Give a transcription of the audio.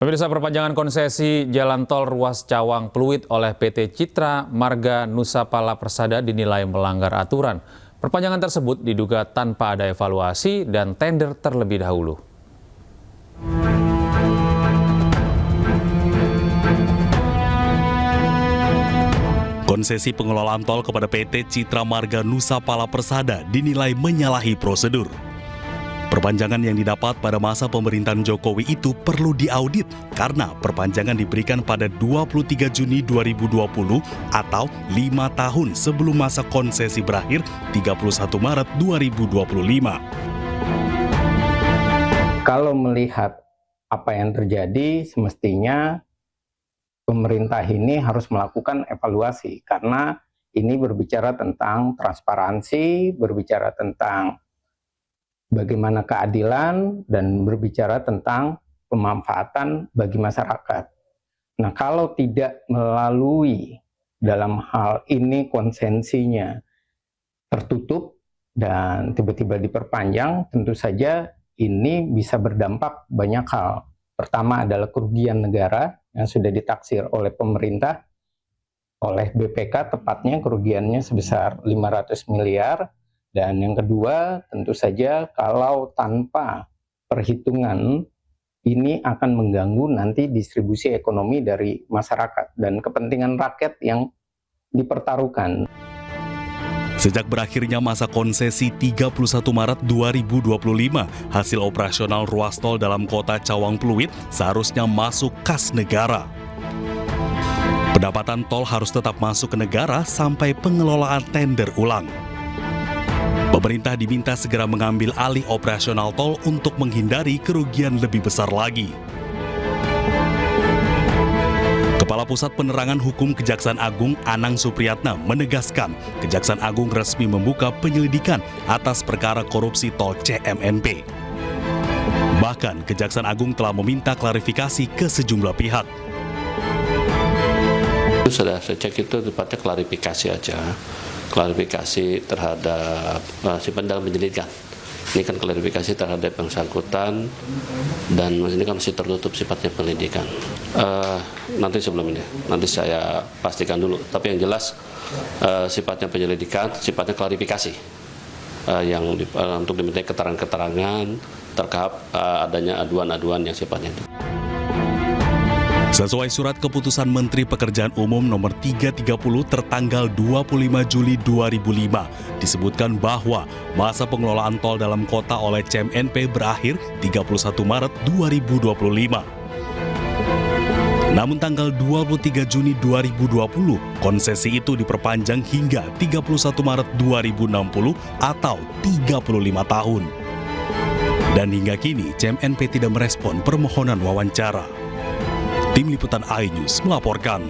Pemirsa, perpanjangan konsesi jalan tol ruas Cawang Pluit oleh PT Citra Marga Nusapala Persada dinilai melanggar aturan. Perpanjangan tersebut diduga tanpa ada evaluasi dan tender terlebih dahulu. Konsesi pengelolaan tol kepada PT Citra Marga Nusapala Persada dinilai menyalahi prosedur. Perpanjangan yang didapat pada masa pemerintahan Jokowi itu perlu diaudit karena perpanjangan diberikan pada 23 Juni 2020 atau 5 tahun sebelum masa konsesi berakhir 31 Maret 2025. Kalau melihat apa yang terjadi, semestinya pemerintah ini harus melakukan evaluasi karena ini berbicara tentang transparansi, berbicara tentang bagaimana keadilan, dan berbicara tentang pemanfaatan bagi masyarakat. Nah, kalau tidak melalui dalam hal ini konsensinya tertutup dan tiba-tiba diperpanjang, tentu saja ini bisa berdampak banyak hal. Pertama adalah kerugian negara yang sudah ditaksir oleh pemerintah, oleh BPK tepatnya kerugiannya sebesar 500 miliar. Dan yang kedua, tentu saja kalau tanpa perhitungan, ini akan mengganggu nanti distribusi ekonomi dari masyarakat dan kepentingan rakyat yang dipertaruhkan. Sejak berakhirnya masa konsesi 31 Maret 2025, hasil operasional ruas tol dalam kota Cawang Pluit seharusnya masuk kas negara. Pendapatan tol harus tetap masuk ke negara sampai pengelolaan tender ulang. Pemerintah diminta segera mengambil alih operasional tol untuk menghindari kerugian lebih besar lagi. Kepala Pusat Penerangan Hukum Kejaksaan Agung Anang Supriyatna menegaskan Kejaksaan Agung resmi membuka penyelidikan atas perkara korupsi tol CMNP. Bahkan Kejaksaan Agung telah meminta klarifikasi ke sejumlah pihak. Sudah saya cek itu tepatnya klarifikasi aja. Klarifikasi terhadap dalam penyelidikan. Ini kan klarifikasi terhadap yang bersangkutan dan ini kan masih tertutup sifatnya penyelidikan. Nanti sebelum ini, nanti saya pastikan dulu. Tapi yang jelas sifatnya penyelidikan, sifatnya klarifikasi yang untuk diminta keterangan-keterangan terkait adanya aduan-aduan yang sifatnya itu. Sesuai surat keputusan Menteri Pekerjaan Umum nomor 330 tertanggal 25 Juli 2005, disebutkan bahwa masa pengelolaan tol dalam kota oleh CMNP berakhir 31 Maret 2025. Namun tanggal 23 Juni 2020, konsesi itu diperpanjang hingga 31 Maret 2060 atau 35 tahun. Dan hingga kini CMNP tidak merespon permohonan wawancara. Tim Liputan iNews melaporkan.